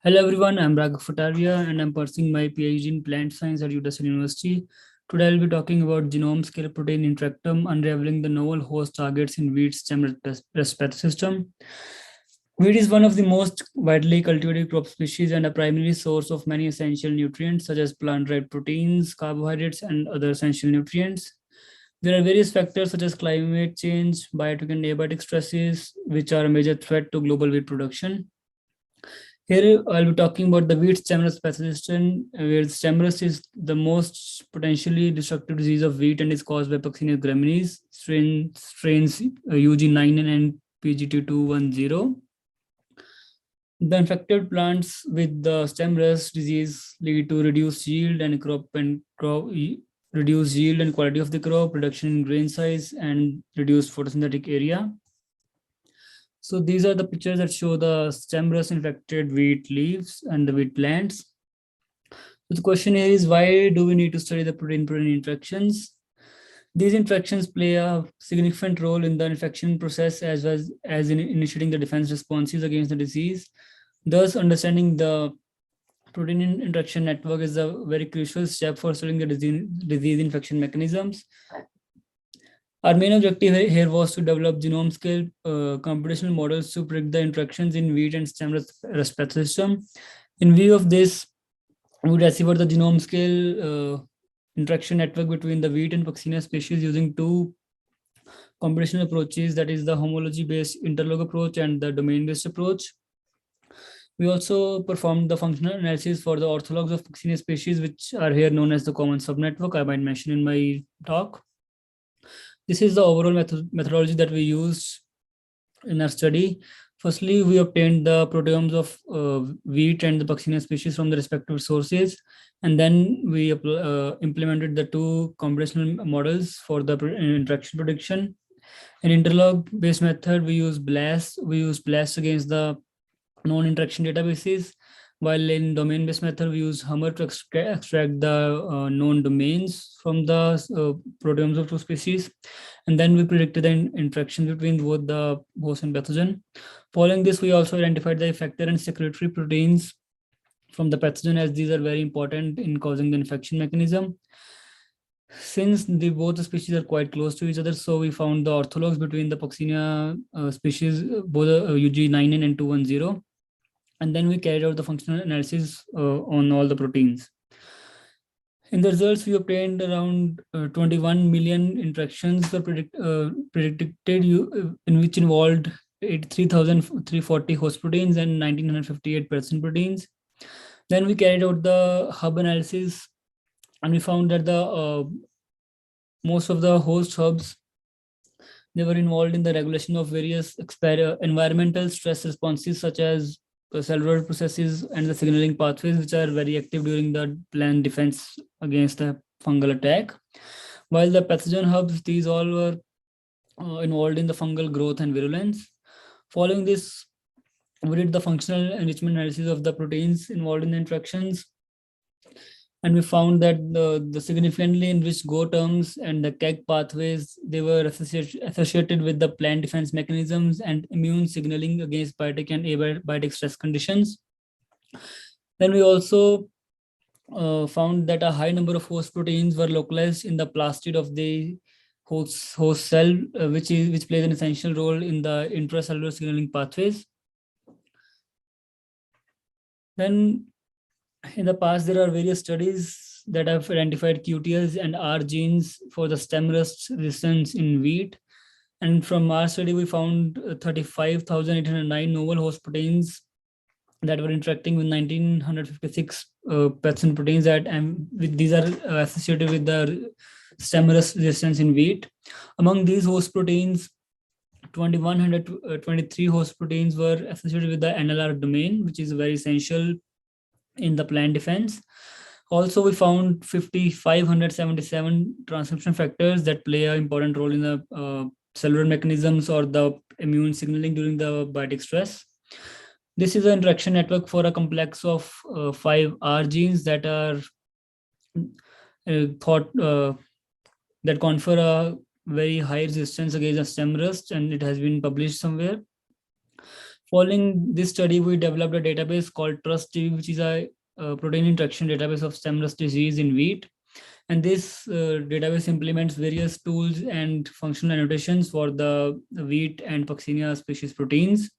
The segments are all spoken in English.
Hello everyone, I'm Raghav Kataria and I'm pursuing my PhD in plant science at Utah University. Today I'll be talking about genome-scale protein interactome, unraveling the novel host targets in wheat stem respect system. Wheat is one of the most widely cultivated crop species and a primary source of many essential nutrients such as plant-derived proteins, carbohydrates, and other essential nutrients. There are various factors such as climate change, biotic and abiotic stresses, which are a major threat to global wheat production. Here I'll be talking about the wheat stem rust pathogen, where stem rust is the most potentially destructive disease of wheat and is caused by Puccinia graminis, strains UG9 and PG2210. The infected plants with the stem rust disease lead to reduced yield and reduced yield and quality of the crop, reduction in grain size, and reduced photosynthetic area. So these are the pictures that show the stem rust infected wheat leaves and the wheat plants. So the question here is, why do we need to study the protein-protein interactions? These interactions play a significant role in the infection process as well as in initiating the defense responses against the disease. Thus, understanding the protein interaction network is a very crucial step for studying the disease infection mechanisms. Our main objective here was to develop genome-scale computational models to predict the interactions in wheat and stem respect system. In view of this, we would decipher the genome-scale interaction network between the wheat and Puccinia species using two computational approaches, that is the homology-based interlog approach and the domain-based approach. We also performed the functional analysis for the orthologs of Puccinia species, which are here known as the common subnetwork I might mention in my talk. This is the overall methodology that we used in our study. Firstly, we obtained the proteomes of wheat and the Puccinia species from the respective sources, and then we implemented the two computational models for the interaction prediction. In interlog-based method, we use BLAST against the known interaction databases, while in domain-based method, we use Hummer to extract the known domains from the proteomes of two species. And then we predicted the interaction between both the host and pathogen. Following this, we also identified the effector and secretory proteins from the pathogen, as these are very important in causing the infection mechanism. Since both the species are quite close to each other, so we found the orthologs between the Puccinia species, both UG9 and 210. And then we carried out the functional analysis on all the proteins. In the results, we obtained around 21 million interactions predicted, in which involved 83,340 host proteins and 1,958 person proteins. Then we carried out the hub analysis, and we found that the most of the host hubs, they were involved in the regulation of various environmental stress responses, such as cellular processes and the signaling pathways, which are very active during the plant defense against the fungal attack. While the pathogen hubs, these all were involved in the fungal growth and virulence. Following this, we did the functional enrichment analysis of the proteins involved in the interactions, and we found that the significantly enriched Go terms and the KEG pathways, they were associated with the plant defense mechanisms and immune signaling against biotic and abiotic stress conditions. Then we also found that a high number of host proteins were localized in the plastid of the host cell, which plays an essential role in the intracellular signaling pathways. Then in the past, there are various studies that have identified QTS and R genes for the stem rust resistance in wheat. And from our study, we found 35,809 novel host proteins that were interacting with 1,956 pathogen proteins these are associated with the stem rust resistance in wheat. Among these host proteins, 2,123 host proteins were associated with the NLR domain, which is very essential in the plant defense. Also, we found 5,577 transcription factors that play an important role in the cellular mechanisms or the immune signaling during the biotic stress. This is an interaction network for a complex of 5 R genes that are that confer a very high resistance against the stem rust, and it has been published somewhere. Following this study, we developed a database called TrustDB, which is a protein interaction database of stem rust disease in wheat. And this database implements various tools and functional annotations for the wheat and Puccinia species proteins,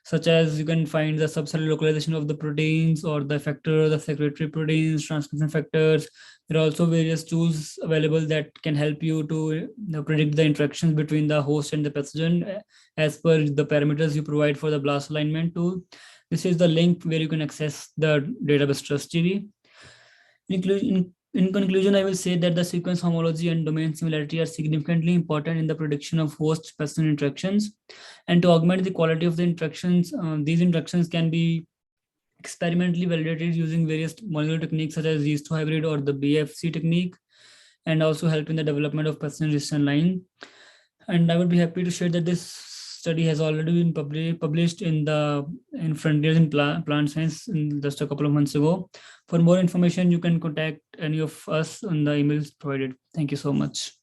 such as you can find the subcellular localization of the proteins or the effector, the secretory proteins, transcription factors. There are also various tools available that can help you to predict the interactions between the host and the pathogen as per the parameters you provide for the blast alignment tool. This is the link where you can access the database TrustDB. In conclusion, I will say that the sequence homology and domain similarity are significantly important in the prediction of host-pathogen interactions. And to augment the quality of the interactions, these interactions can be experimentally validated using various molecular techniques such as yeast to hybrid or the BFC technique, and also help in the development of pathogen-resistant line. And I would be happy to share that this study has already been published in Frontiers in Plant Science just a couple of months ago. For more information, you can contact any of us on the emails provided. Thank you so much.